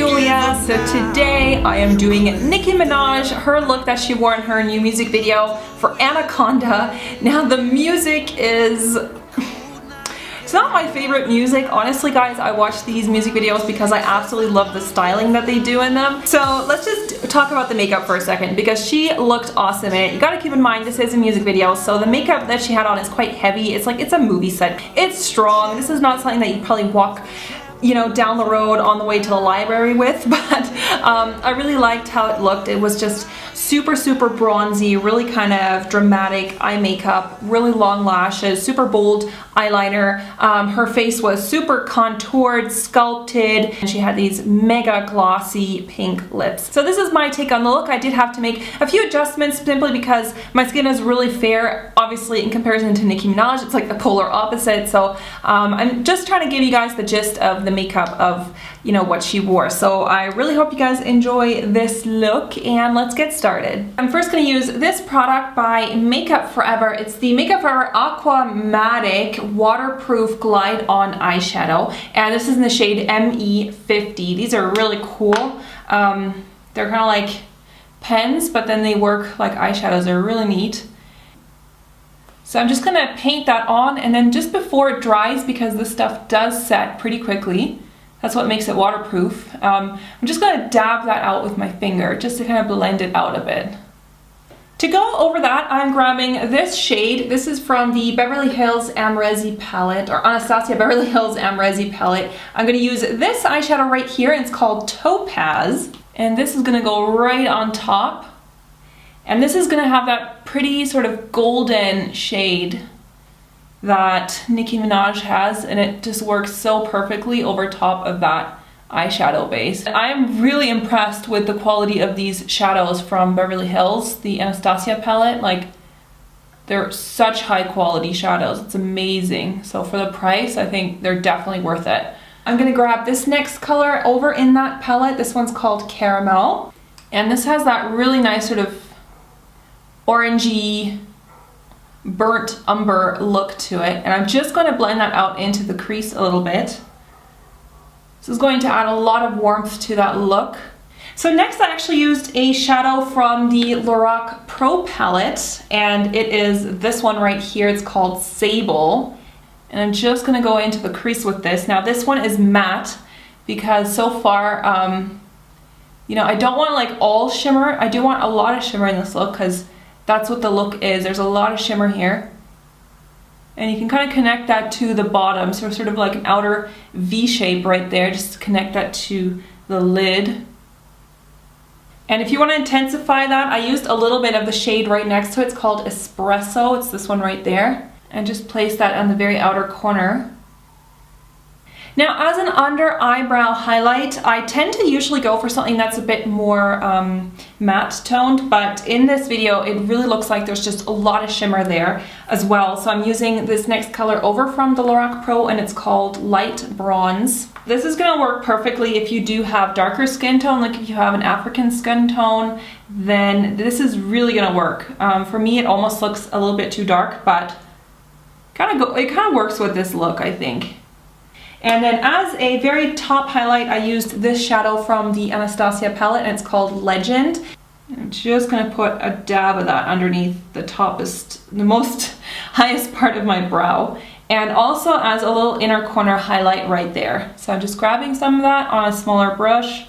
Julia. So today I am doing Nicki Minaj, her look that she wore in her new music video for Anaconda. Now the music is... it's not my favorite music. Honestly guys, I watch these music videos because I absolutely love the styling that they do in them. So let's just talk about the makeup for a second because she looked awesome in it. You gotta keep in mind this is a music video, so the makeup that she had on is quite heavy. It's like it's a movie set. It's strong. This is not something that you probably walk, you know, down the road on the way to the library with, but I really liked how it looked. It was just super bronzy, really kind of dramatic eye makeup, really long lashes, super bold eyeliner. Her face was super contoured, sculpted, and she had these mega glossy pink lips. So this is my take on the look. I did have to make a few adjustments simply because my skin is really fair, obviously in comparison to Nicki Minaj. It's like the polar opposite. So I'm just trying to give you guys the gist of the makeup of, you know, what she wore. So I really hope you guys enjoy this look, and let's get started. I'm first going to use this product by Makeup Forever. It's the Makeup Forever Aquamatic Waterproof Glide On Eyeshadow, and this is in the shade ME50. These are really cool. They're kind of like pens, but then they work like eyeshadows. They're really neat. So I'm just going to paint that on, and then just before it dries, because this stuff does set pretty quickly, that's what makes it waterproof, I'm just going to dab that out with my finger just to kind of blend it out a bit. To go over that, I'm grabbing this shade. This is from the Beverly Hills Amrezy palette, or Anastasia Beverly Hills Amrezy palette. I'm going to use this eyeshadow right here, and it's called Topaz, and this is going to go right on top. And this is going to have that pretty sort of golden shade that Nicki Minaj has, and it just works so perfectly over top of that eyeshadow base. I am really impressed with the quality of these shadows from Beverly Hills, the Anastasia palette. Like, they're such high quality shadows. It's amazing. So for the price, I think they're definitely worth it. I'm gonna grab this next color over in that palette. This one's called Caramel, and this has that really nice sort of orangey burnt umber look to it, and I'm just going to blend that out into the crease a little bit. This is going to add a lot of warmth to that look. So next I actually used a shadow from the Lorac Pro palette, and it is this one right here. It's called Sable, and I'm just going to go into the crease with this. Now this one is matte because so far you know, I don't want like all shimmer. I do want a lot of shimmer in this look because that's what the look is. There's a lot of shimmer here. And you can kind of connect that to the bottom. So sort of like an outer V shape right there, just to connect that to the lid. And if you want to intensify that, I used a little bit of the shade right next to it. It's called Espresso. It's this one right there. And just place that on the very outer corner. Now, as an under eyebrow highlight, I tend to usually go for something that's a bit more matte toned, but in this video, it really looks like there's just a lot of shimmer there as well. So I'm using this next color over from the Lorac Pro, and it's called Light Bronze. This is gonna work perfectly if you do have darker skin tone, like if you have an African skin tone, then this is really gonna work. For me, it almost looks a little bit too dark, but it kind of works with this look, I think. And then as a very top highlight, I used this shadow from the Anastasia palette, and it's called Legend. I'm just going to put a dab of that underneath the most highest part of my brow. And also as a little inner corner highlight right there. So I'm just grabbing some of that on a smaller brush,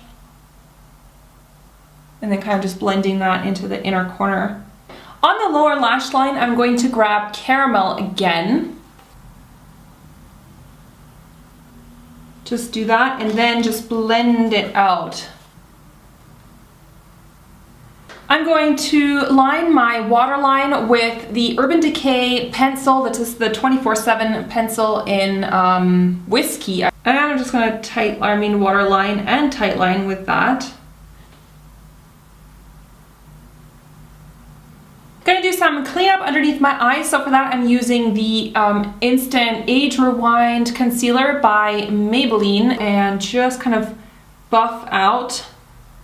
and then kind of just blending that into the inner corner. On the lower lash line, I'm going to grab Caramel again. Just do that and then just blend it out. I'm going to line my waterline with the Urban Decay pencil. That is the 24/7 pencil in Whiskey. And I'm just going to waterline and tightline with that. Gonna do some cleanup underneath my eyes, so for that I'm using the Instant Age Rewind concealer by Maybelline, and just kind of buff out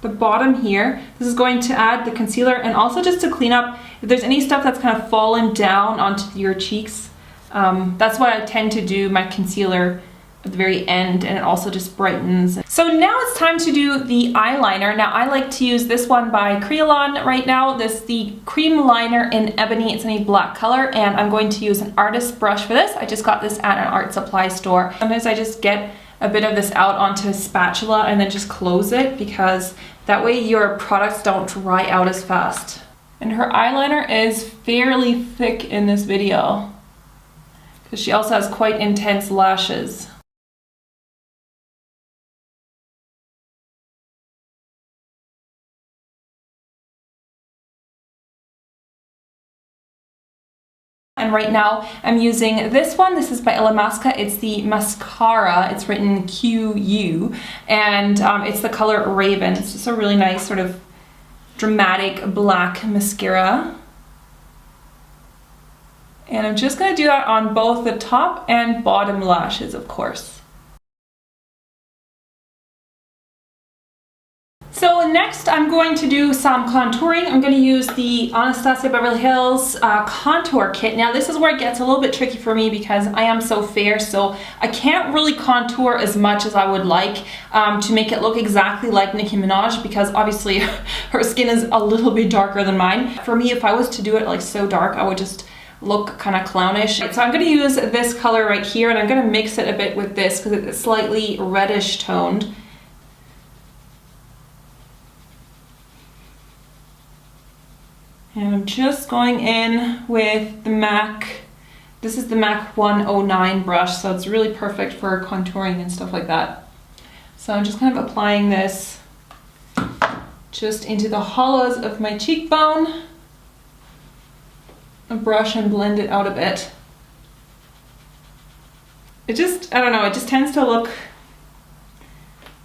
the bottom here. This is going to add the concealer, and also just to clean up if there's any stuff that's kind of fallen down onto your cheeks. That's what I tend to do my concealer at the very end, and it also just brightens. So now it's time to do the eyeliner. Now I like to use this one by Kryolan right now. This is the Cream Liner in Ebony. It's in a black color, and I'm going to use an artist brush for this. I just got this at an art supply store. Sometimes I just get a bit of this out onto a spatula and then just close it, because that way your products don't dry out as fast. And her eyeliner is fairly thick in this video, because she also has quite intense lashes. And right now I'm using this one. This is by Illamasqua. It's the mascara. It's written QU, and it's the color Raven. It's just a really nice sort of dramatic black mascara. And I'm just going to do that on both the top and bottom lashes, of course. So next I'm going to do some contouring. I'm going to use the Anastasia Beverly Hills contour kit. Now this is where it gets a little bit tricky for me, because I am so fair, so I can't really contour as much as I would like to make it look exactly like Nicki Minaj, because obviously her skin is a little bit darker than mine. For me, if I was to do it like so dark, I would just look kind of clownish. So I'm going to use this color right here, and I'm going to mix it a bit with this because it's slightly reddish toned. And I'm just going in with the MAC. This is the MAC 109 brush, so it's really perfect for contouring and stuff like that. So I'm just kind of applying this just into the hollows of my cheekbone. A brush and blend it out a bit. It just, I don't know, it just tends to look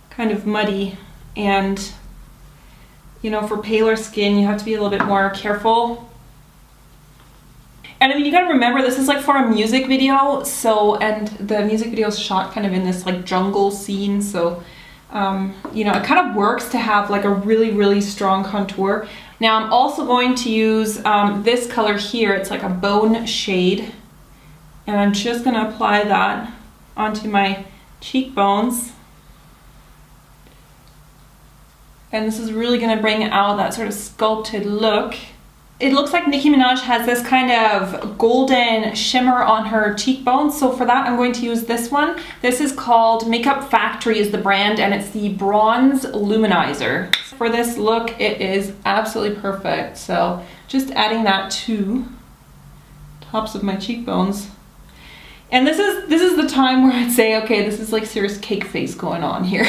kind of muddy, and you know, for paler skin, you have to be a little bit more careful. And I mean, you gotta remember, this is like for a music video, so, and the music video is shot kind of in this like jungle scene, so, you know, it kind of works to have like a really, really strong contour. Now I'm also going to use this color here. It's like a bone shade, and I'm just gonna apply that onto my cheekbones. And this is really going to bring out that sort of sculpted look. It looks like Nicki Minaj has this kind of golden shimmer on her cheekbones. So for that, I'm going to use this one. This is called Makeup Factory is the brand, and it's the Bronze Luminizer. For this look, it is absolutely perfect. So just adding that to tops of my cheekbones. And this is the time where I'd say, okay, this is like serious cake face going on here.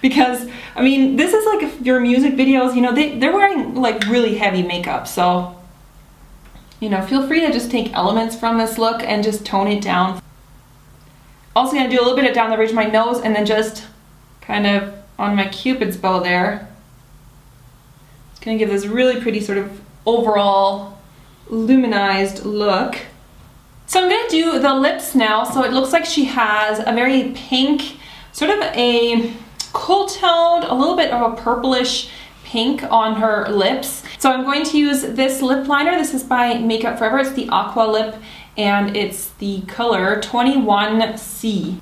Because, I mean, this is like if your music videos, you know, they're wearing like really heavy makeup. So, you know, feel free to just take elements from this look and just tone it down. Also gonna do a little bit of down the ridge of my nose, and then just kind of on my Cupid's bow there. It's gonna give this really pretty sort of overall luminized look. So I'm gonna do the lips now. So it looks like she has a very pink, sort of a cool toned, a little bit of a purplish pink on her lips. So I'm going to use this lip liner. This is by Makeup Forever. It's the Aqua Lip, and it's the color 21C.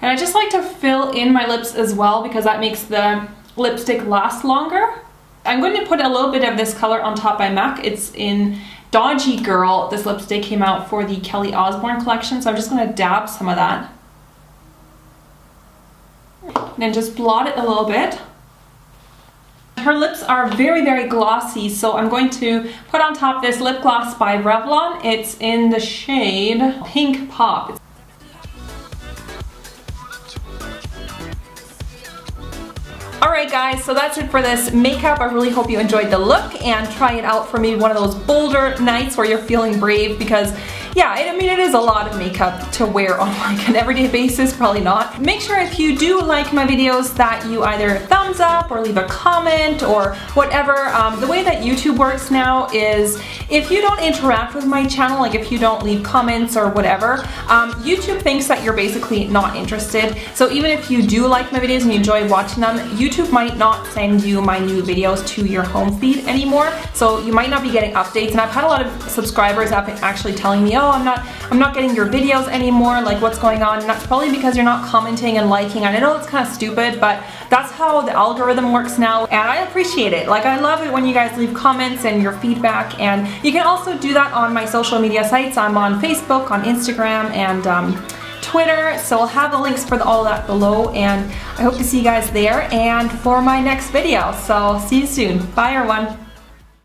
And I just like to fill in my lips as well, because that makes the lipstick last longer. I'm going to put a little bit of this color on top by MAC. It's in Dodgy Girl. This lipstick came out for the Kelly Osbourne collection, so I'm just going to dab some of that. And then just blot it a little bit. Her lips are very, very glossy, so I'm going to put on top this lip gloss by Revlon. It's in the shade Pink Pop. Alright guys, so that's it for this makeup. I really hope you enjoyed the look, and try it out for maybe one of those bolder nights where you're feeling brave, because yeah, I mean, it is a lot of makeup to wear on like an everyday basis, probably not. Make sure if you do like my videos that you either thumbs up or leave a comment or whatever. The way that YouTube works now is if you don't interact with my channel, like if you don't leave comments or whatever, YouTube thinks that you're basically not interested. So even if you do like my videos and you enjoy watching them, YouTube might not send you my new videos to your home feed anymore. So you might not be getting updates. And I've had a lot of subscribers that have been actually telling me, oh, I'm not getting your videos anymore, like what's going on? And that's probably because you're not commenting and liking. And I know it's kind of stupid, but that's how the algorithm works now, and I appreciate it. Like, I love it when you guys leave comments and your feedback, and you can also do that on my social media sites. I'm on Facebook, on Instagram, and Twitter, so I'll have the links for all that below, and I hope to see you guys there and for my next video. So see you soon. Bye everyone.